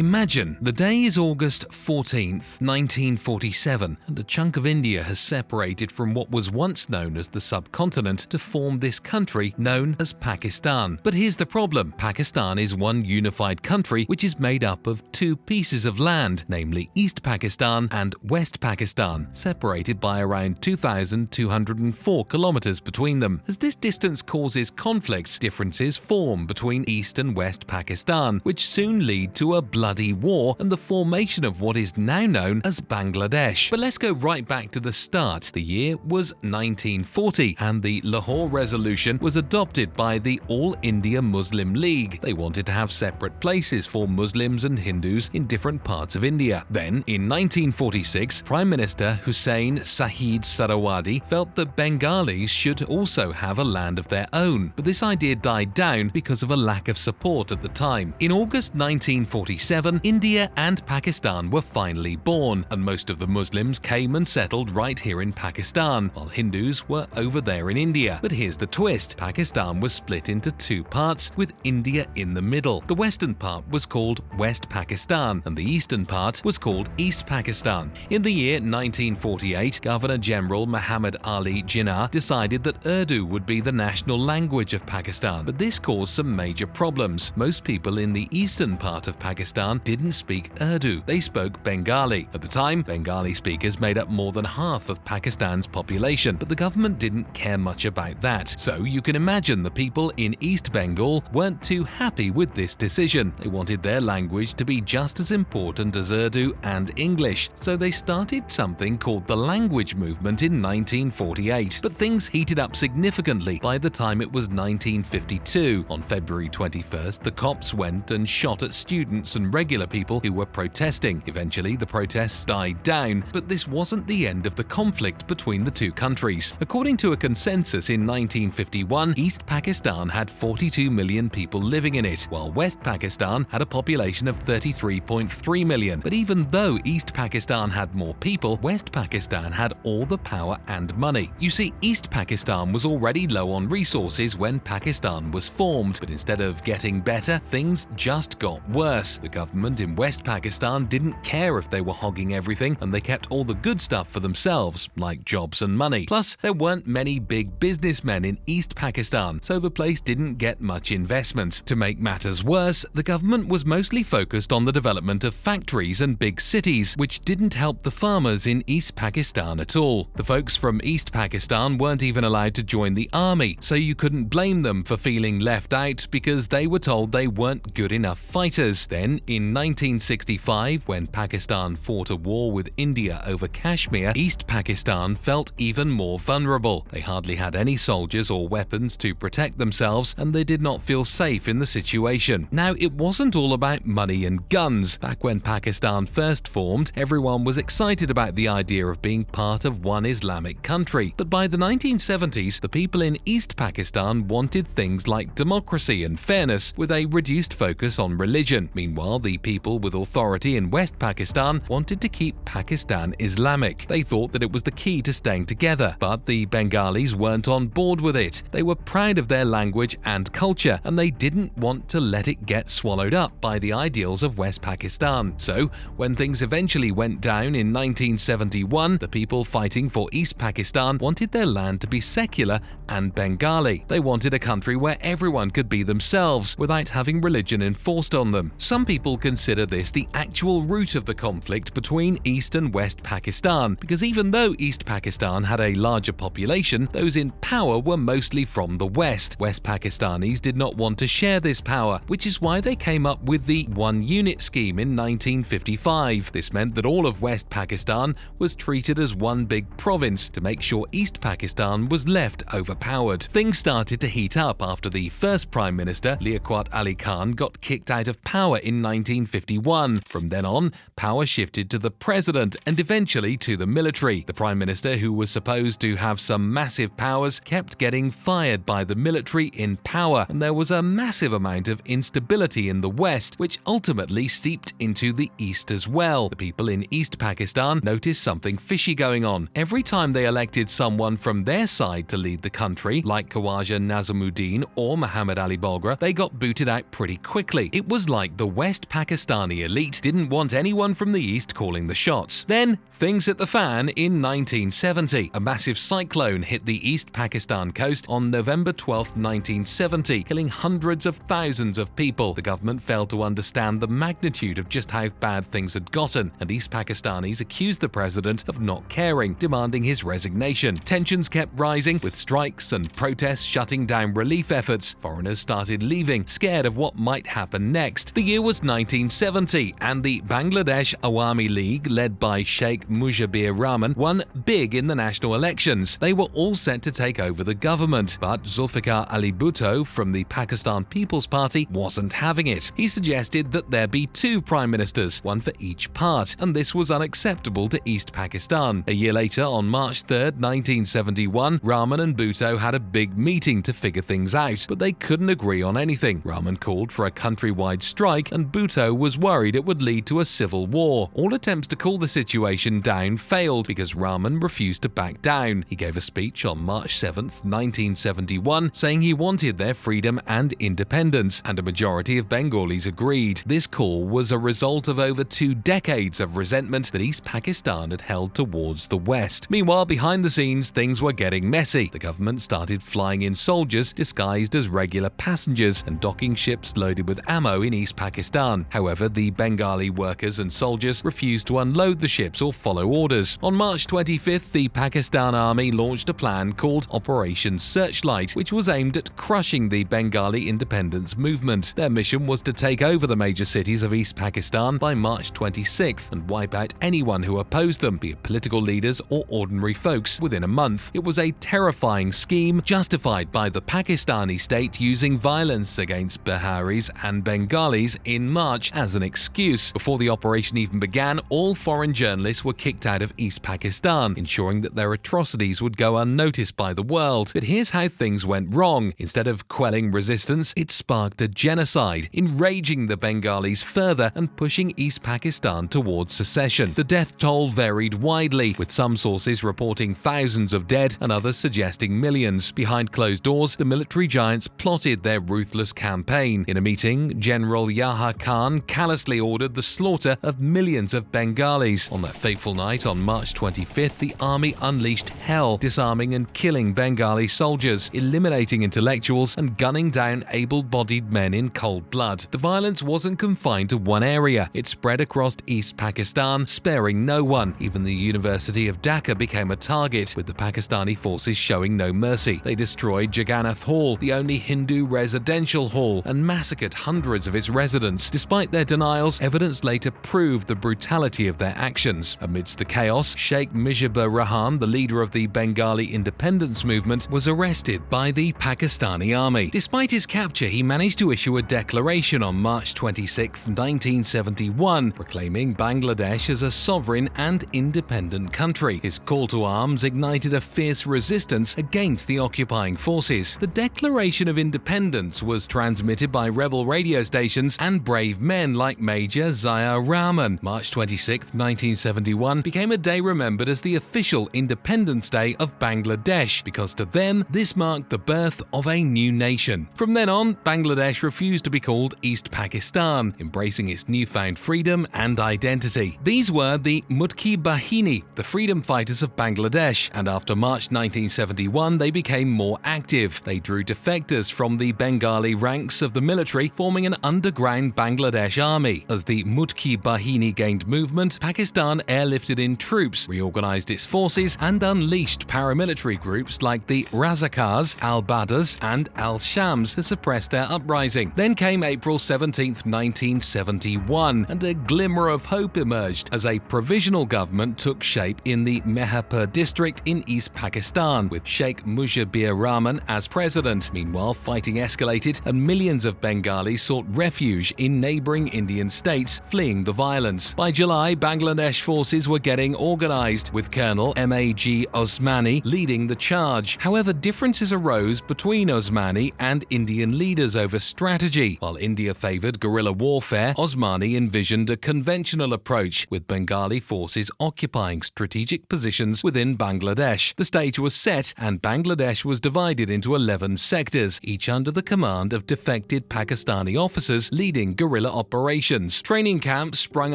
Imagine the day is August 14th, 1947, and a chunk of India has separated from what was once known as the subcontinent to form this country known as Pakistan. But here's the problem. Pakistan is one unified country which is made up of two pieces of land, namely East Pakistan and West Pakistan, separated by around 2,204 kilometers between them. As this distance causes conflicts, differences form between East and West Pakistan, which soon lead to a bloody war and the formation of what is now known as Bangladesh. But let's go right back to the start. The year was 1940 and the Lahore Resolution was adopted by the All India Muslim League. They wanted to have separate places for Muslims and Hindus in different parts of India. Then, in 1946, Prime Minister Hussain Saeed Sarawadi felt that Bengalis should also have a land of their own, but this idea died down because of a lack of support at the time. In August 1947, India and Pakistan were finally born, and most of the Muslims came and settled right here in Pakistan, while Hindus were over there in India. But here's the twist. Pakistan was split into two parts, with India in the middle. The western part was called West Pakistan, and the eastern part was called East Pakistan. In the year 1948, Governor-General Muhammad Ali Jinnah decided that Urdu would be the national language of Pakistan, but this caused some major problems. Most people in the eastern part of Pakistan didn't speak Urdu, they spoke Bengali. At the time, Bengali speakers made up more than half of Pakistan's population, but the government didn't care much about that. So you can imagine the people in East Bengal weren't too happy with this decision. They wanted their language to be just as important as Urdu and English, so they started something called the language movement in 1948. But things heated up significantly by the time it was 1952. On February 21st, the cops went and shot at students and regular people who were protesting. Eventually, the protests died down, but this wasn't the end of the conflict between the two countries. According to a consensus in 1951, East Pakistan had 42 million people living in it, while West Pakistan had a population of 33.3 million. But even though East Pakistan had more people, West Pakistan had all the power and money. You see, East Pakistan was already low on resources when Pakistan was formed, but instead of getting better, things just got worse. The government in West Pakistan didn't care if they were hogging everything, and they kept all the good stuff for themselves, like jobs and money. Plus, there weren't many big businessmen in East Pakistan, so the place didn't get much investment. To make matters worse, the government was mostly focused on the development of factories and big cities, which didn't help the farmers in East Pakistan at all. The folks from East Pakistan weren't even allowed to join the army, so you couldn't blame them for feeling left out because they were told they weren't good enough fighters. Then, in 1965, when Pakistan fought a war with India over Kashmir, East Pakistan felt even more vulnerable. They hardly had any soldiers or weapons to protect themselves, and they did not feel safe in the situation. Now, it wasn't all about money and guns. Back when Pakistan first formed, everyone was excited about the idea of being part of one Islamic country. But by the 1970s, the people in East Pakistan wanted things like democracy and fairness, with a reduced focus on religion. Meanwhile, the people with authority in West Pakistan wanted to keep Pakistan Islamic. They thought that it was the key to staying together, but the Bengalis weren't on board with it. They were proud of their language and culture, and they didn't want to let it get swallowed up by the ideals of West Pakistan. So, when things eventually went down in 1971, the people fighting for East Pakistan wanted their land to be secular and Bengali. They wanted a country where everyone could be themselves without having religion enforced on them. Some people consider this the actual root of the conflict between East and West Pakistan, because even though East Pakistan had a larger population, those in power were mostly from the West. West Pakistanis did not want to share this power, which is why they came up with the One Unit scheme in 1955. This meant that all of West Pakistan was treated as one big province to make sure East Pakistan was left overpowered. Things started to heat up after the first Prime Minister, Liaquat Ali Khan, got kicked out of power in 1951. From then on, power shifted to the president and eventually to the military. The Prime Minister, who was supposed to have some massive powers, kept getting fired by the military in power, and there was a massive amount of instability in the West, which ultimately seeped into the East as well. The people in East Pakistan noticed something fishy going on. Every time they elected someone from their side to lead the country, like Khawaja Nazimuddin or Muhammad Ali Bogra, they got booted out pretty quickly. It was like the West Pakistani elite didn't want anyone from the east calling the shots. Then, things hit the fan in 1970. A massive cyclone hit the East Pakistan coast on November 12, 1970, killing hundreds of thousands of people. The government failed to understand the magnitude of just how bad things had gotten, and East Pakistanis accused the president of not caring, demanding his resignation. Tensions kept rising, with strikes and protests shutting down relief efforts. Foreigners started leaving, scared of what might happen next. The year was 1970, and the Bangladesh Awami League, led by Sheikh Mujibur Rahman, won big in the national elections. They were all set to take over the government, but Zulfikar Ali Bhutto from the Pakistan People's Party wasn't having it. He suggested that there be two prime ministers, one for each part, and this was unacceptable to East Pakistan. A year later, on March 3, 1971, Rahman and Bhutto had a big meeting to figure things out, but they couldn't agree on anything. Rahman called for a countrywide strike, and Bhutto was worried it would lead to a civil war. All attempts to cool the situation down failed because Rahman refused to back down. He gave a speech on March 7, 1971, saying he wanted their freedom and independence, and a majority of Bengalis agreed. This call was a result of over 2 decades of resentment that East Pakistan had held towards the West. Meanwhile, behind the scenes, things were getting messy. The government started flying in soldiers disguised as regular passengers and docking ships loaded with ammo in East Pakistan. However, the Bengali workers and soldiers refused to unload the ships or follow orders. On March 25th, the Pakistan Army launched a plan called Operation Searchlight, which was aimed at crushing the Bengali independence movement. Their mission was to take over the major cities of East Pakistan by March 26th and wipe out anyone who opposed them, be it political leaders or ordinary folks, within a month. It was a terrifying scheme justified by the Pakistani state using violence against Biharis and Bengalis in March as an excuse. Before the operation even began, all foreign journalists were kicked out of East Pakistan, ensuring that their atrocities would go unnoticed by the world. But here's how things went wrong. Instead of quelling resistance, it sparked a genocide, enraging the Bengalis further and pushing East Pakistan towards secession. The death toll varied widely, with some sources reporting thousands of dead and others suggesting millions. Behind closed doors, the military giants plotted their ruthless campaign. In a meeting, General Yahya Khan callously ordered the slaughter of millions of Bengalis. On that fateful night, on March 25th, the army unleashed hell, disarming and killing Bengali soldiers, eliminating intellectuals and gunning down able-bodied men in cold blood. The violence wasn't confined to one area. It spread across East Pakistan, sparing no one. Even the University of Dhaka became a target, with the Pakistani forces showing no mercy. They destroyed Jagannath Hall, the only Hindu residential hall, and massacred hundreds of its residents. Despite their denials, evidence later proved the brutality of their actions. Amidst the chaos, Sheikh Mujibur Rahman, the leader of the Bengali independence movement, was arrested by the Pakistani army. Despite his capture, he managed to issue a declaration on March 26, 1971, proclaiming Bangladesh as a sovereign and independent country. His call to arms ignited a fierce resistance against the occupying forces. The Declaration of Independence was transmitted by rebel radio stations and brave men like Major Zia Rahman. March 26, 1971 became a day remembered as the official Independence Day of Bangladesh, because to them, this marked the birth of a new nation. From then on, Bangladesh refused to be called East Pakistan, embracing its newfound freedom and identity. These were the Mutki Bahini, the freedom fighters of Bangladesh, and after March 1971, they became more active. They drew defectors from the Bengali ranks of the military, forming an underground Bangladesh army. As the Mutki Bahini gained movement, Pakistan airlifted in troops, reorganized its forces, and unleashed paramilitary groups like the Razakars, Al-Badrs, and Al-Shams to suppress their uprising. Then came April 17, 1971, and a glimmer of hope emerged as a provisional government took shape in the Meherpur district in East Pakistan, with Sheikh Mujibur Rahman as president. Meanwhile, fighting escalated and millions of Bengalis sought refuge in neighboring Indian states, fleeing the violence. By July, Bangladesh forces were getting organized, with Colonel M.A.G. Osmani leading the charge. However, differences arose between Osmani and Indian leaders over strategy. While India favored guerrilla warfare, Osmani envisioned a conventional approach, with Bengali forces occupying strategic positions within Bangladesh. The stage was set, and Bangladesh was divided into 11 sectors, each under the command of defected Pakistani officers leading guerrilla guerrilla operations. Training camps sprung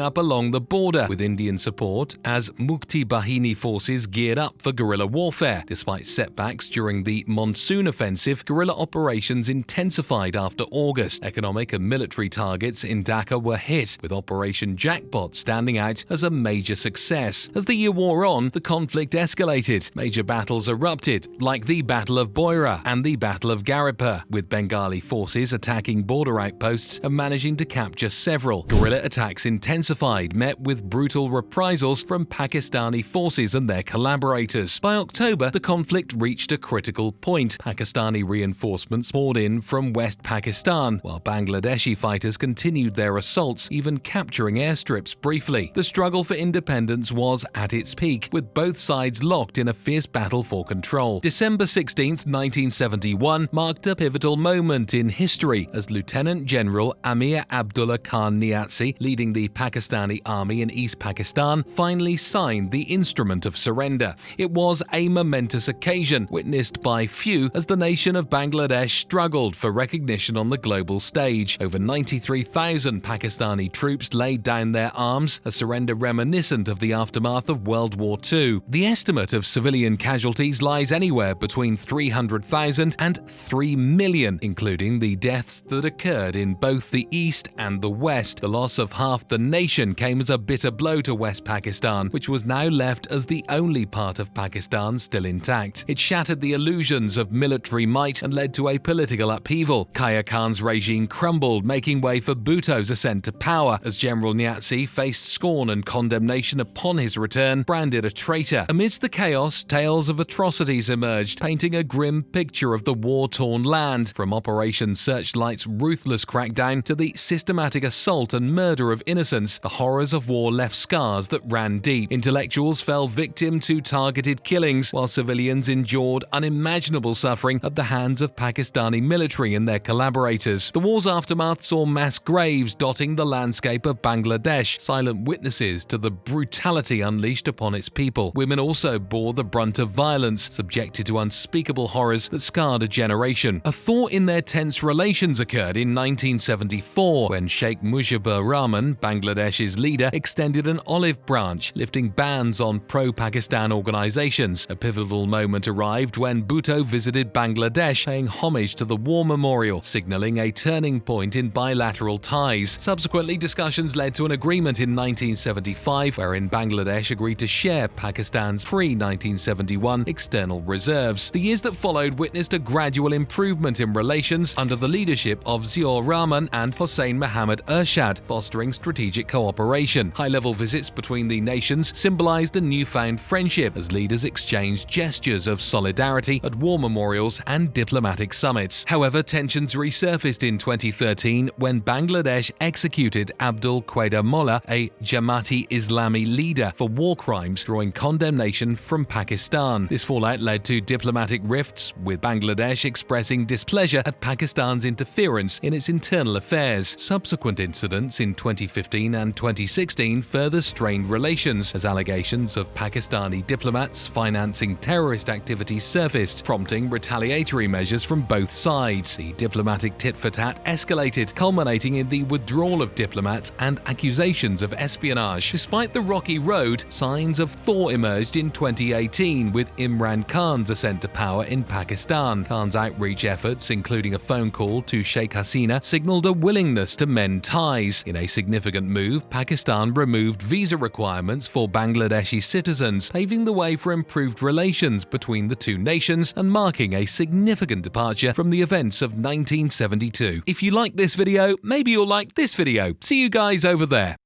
up along the border with Indian support as Mukti Bahini forces geared up for guerrilla warfare. Despite setbacks during the monsoon offensive, guerrilla operations intensified after August. Economic and military targets in Dhaka were hit, with Operation Jackpot standing out as a major success. As the year wore on, the conflict escalated. Major battles erupted, like the Battle of Boira and the Battle of Garipur, with Bengali forces attacking border outposts and managing to capture several. Guerrilla attacks intensified, met with brutal reprisals from Pakistani forces and their collaborators. By October, the conflict reached a critical point. Pakistani reinforcements poured in from West Pakistan, while Bangladeshi fighters continued their assaults, even capturing airstrips briefly. The struggle for independence was at its peak, with both sides locked in a fierce battle for control. December 16, 1971 marked a pivotal moment in history as Lieutenant General Amir Abdullah Khan Niazi, leading the Pakistani army in East Pakistan, finally signed the instrument of surrender. It was a momentous occasion, witnessed by few as the nation of Bangladesh struggled for recognition on the global stage. Over 93,000 Pakistani troops laid down their arms, a surrender reminiscent of the aftermath of World War II. The estimate of civilian casualties lies anywhere between 300,000 and 3 million, including the deaths that occurred in both the East and the West. The loss of half the nation came as a bitter blow to West Pakistan, which was now left as the only part of Pakistan still intact. It shattered the illusions of military might and led to a political upheaval. Kaya Khan's regime crumbled, making way for Bhutto's ascent to power, as General Niazi faced scorn and condemnation upon his return, branded a traitor. Amidst the chaos, tales of atrocities emerged, painting a grim picture of the war-torn land, from Operation Searchlight's ruthless crackdown to the systematic assault and murder of innocents. The horrors of war left scars that ran deep. Intellectuals fell victim to targeted killings, while civilians endured unimaginable suffering at the hands of Pakistani military and their collaborators. The war's aftermath saw mass graves dotting the landscape of Bangladesh, silent witnesses to the brutality unleashed upon its people. Women also bore the brunt of violence, subjected to unspeakable horrors that scarred a generation. A thaw in their tense relations occurred in 1974, when Sheikh Mujibur Rahman, Bangladesh's leader, extended an olive branch, lifting bans on pro-Pakistan organizations. A pivotal moment arrived when Bhutto visited Bangladesh, paying homage to the war memorial, signaling a turning point in bilateral ties. Subsequently, discussions led to an agreement in 1975, wherein Bangladesh agreed to share Pakistan's pre-1971 external reserves. The years that followed witnessed a gradual improvement in relations under the leadership of Ziaur Rahman and Hossein Mohammad Ershad, fostering strategic cooperation. High-level visits between the nations symbolized a newfound friendship as leaders exchanged gestures of solidarity at war memorials and diplomatic summits. However, tensions resurfaced in 2013 when Bangladesh executed Abdul Qadir Mullah, a Jamaat-e-Islami leader, for war crimes, drawing condemnation from Pakistan. This fallout led to diplomatic rifts, with Bangladesh expressing displeasure at Pakistan's interference in its internal affairs. Subsequent incidents in 2015 and 2016 further strained relations as allegations of Pakistani diplomats financing terrorist activities surfaced, prompting retaliatory measures from both sides. The diplomatic tit-for-tat escalated, culminating in the withdrawal of diplomats and accusations of espionage. Despite the rocky road, signs of thaw emerged in 2018 with Imran Khan's ascent to power in Pakistan. Khan's outreach efforts, including a phone call to Sheikh Hasina, signaled a willingness to mend ties. In a significant move, Pakistan removed visa requirements for Bangladeshi citizens, paving the way for improved relations between the two nations and marking a significant departure from the events of 1972. If you like this video, maybe you'll like this video. See you guys over there.